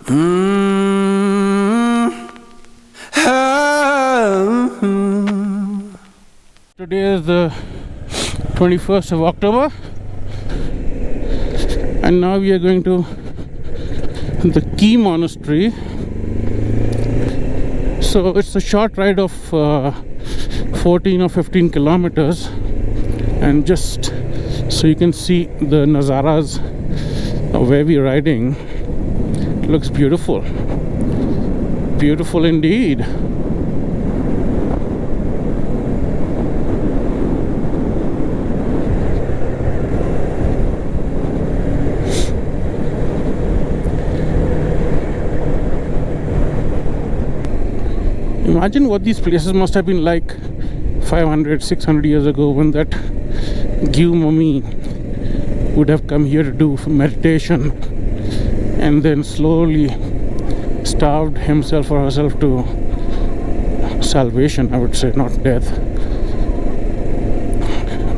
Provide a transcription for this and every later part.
Today is the 21st of October, and now we are going to the Key Monastery. So it's a short ride of 14 or 15 kilometers, and just so you can see the nazaras of where we're riding. It looks beautiful, beautiful indeed. Imagine what these places must have been like 500, 600 years ago, when that Gyu mummy would have come here to do meditation and then slowly starved himself or herself to salvation, I would say, not death,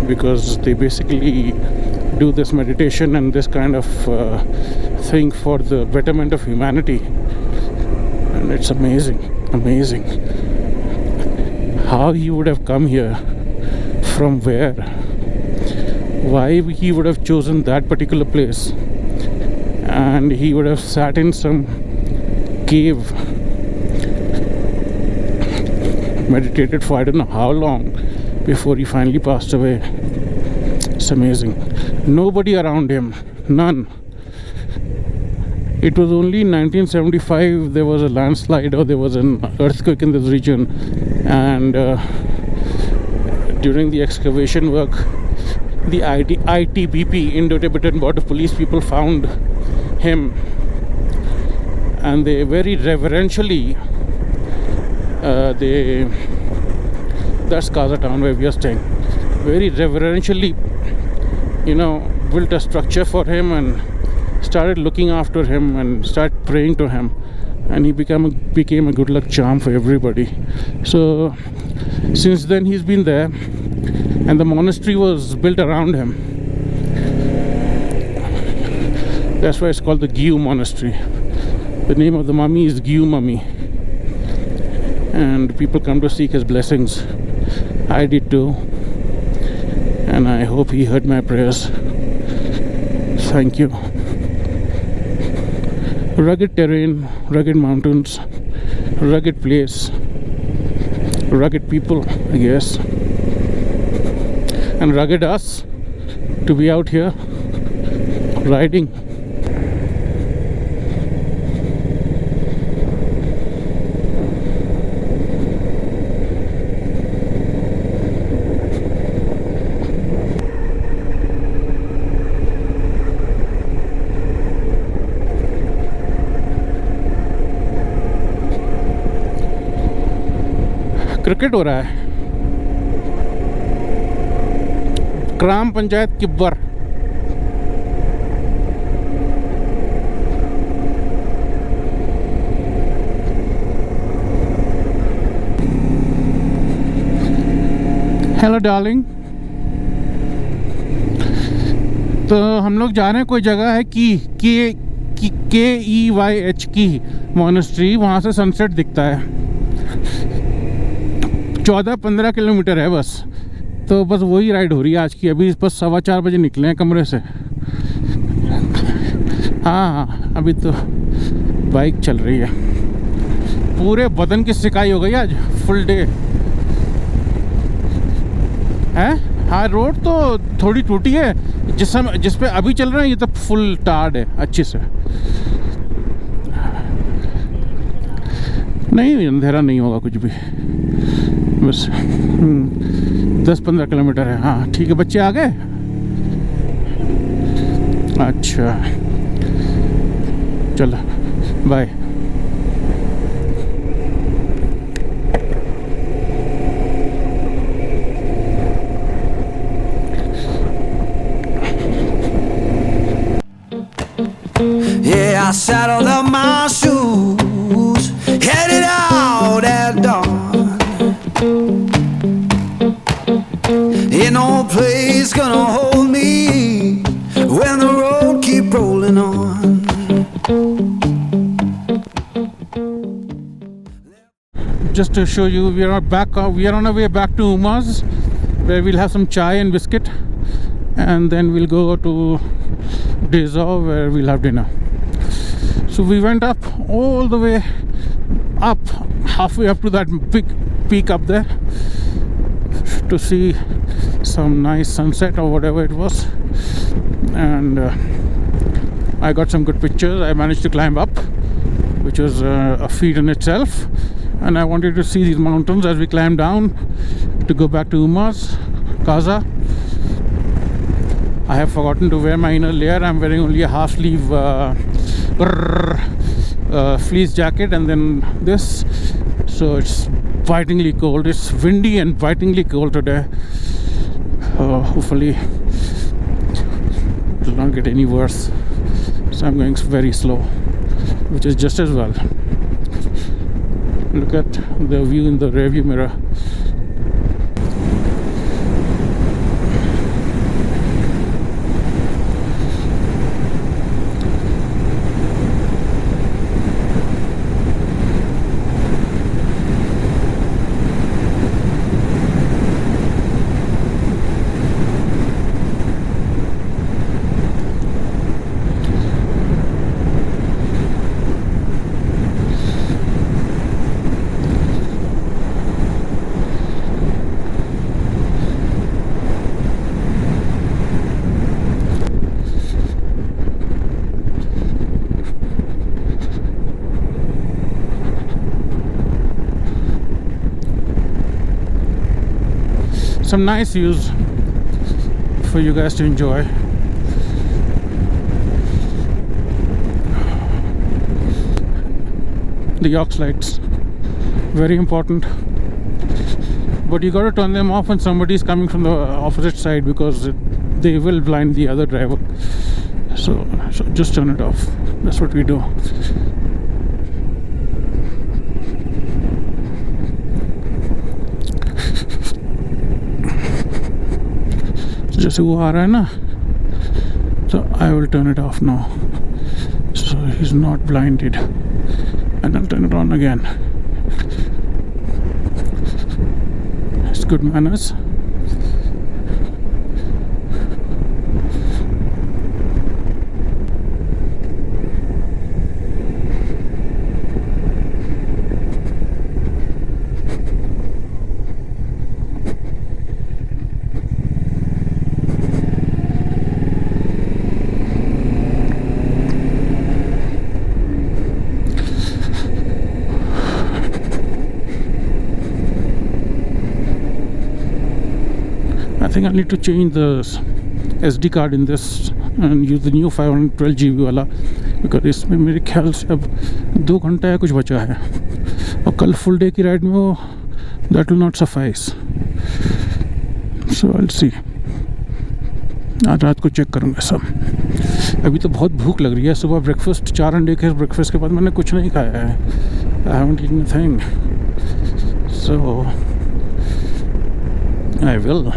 because they basically do this meditation and this kind of thing for the betterment of humanity. And it's amazing how he would have come here, from where, why he would have chosen that particular place, and he would have sat in some cave, meditated for I don't know how long before he finally passed away. It's amazing. Nobody around him, none. It was only in 1975 there was a landslide, or there was an earthquake in this region, and during the excavation work, the ITBP, Indo-Tibetan Border Police people, found him, and they very reverentially, that's Kaza town where we are staying, very reverentially, built a structure for him and started looking after him and started praying to him, and he became a good luck charm for everybody. So since then he's been there, and the monastery was built around him. That's why it's called the Gyu Monastery. The name of the mummy is Gyu Mummy, and people come to seek his blessings. I did too, and I hope he heard my prayers. Thank you. Rugged terrain, rugged mountains, rugged place, rugged people, I guess, and rugged us to be out here riding. Cricket हो रहा है ग्राम panchayat Kibber. Hello darling. तो हम लोग जा रहे हैं, कोई जगह है KEYH की मोनेस्ट्री, वहाँ से सनसेट दिखता है। 14-15 किलोमीटर है बस, तो बस वही राइड हो रही है आज की। अभी बस 4:15 बजे निकले हैं कमरे से। हाँ, अभी तो बाइक चल रही है। पूरे बदन की सिकाई हो गई आज, फुल डे है। हाँ, रोड तो थोड़ी टूटी है, जिस पे अभी चल रहे हैं ये तो फुल टार्ड है अच्छे से। नहीं, अंधेरा नहीं होगा कुछ भी, बस 10-15 किलोमीटर है। हाँ ठीक है। बच्चे आ गए? अच्छा, चलो bye. Yeah, I saddled up my shoes, headed out at dawn. Ain't no place gonna hold me when the road keep rolling on. just to show you, we are on our way back to Uma's, where we'll have some chai and biscuit, and then we'll go to Dezhou, where we'll have dinner. So we went up all the way up, halfway up to that big peak up there, to see some nice sunset or whatever it was. And I got some good pictures. I managed to climb up, which was a feat in itself. And I wanted to see these mountains as we climbed down to go back to Uma's Kaza. I have forgotten to wear my inner layer. I'm wearing only a half sleeve fleece jacket and then this. So it's bitingly cold. It's windy and bitingly cold today. Hopefully it will not get any worse. So I'm going very slow, which is just as well. Look at the view in the rearview mirror. Some nice views for you guys to enjoy. The York lights, very important, but you got to turn them off when somebody is coming from the opposite side, because they will blind the other driver. So just turn it off. That's what we do. जैसे वो आ रहा है ना, so I will turn it off now, so he's not blinded, and I'll turn it on again. It's good manners. I think I need to change the SD card in this and use the new 512 GB वाला, because इसमें मेरे ख्याल से अब 2 घंटा या कुछ बचा है, और कल फुल डे की राइड में वो that will not suffice. So I'll see. आज रात को चेक करूँगा सब. अभी तो बहुत भूख लग रही है. सुबह ब्रेकफास्ट 4 अंडे के ब्रेकफास्ट के बाद मैंने कुछ नहीं खाया है. I haven't eaten a thing. So I will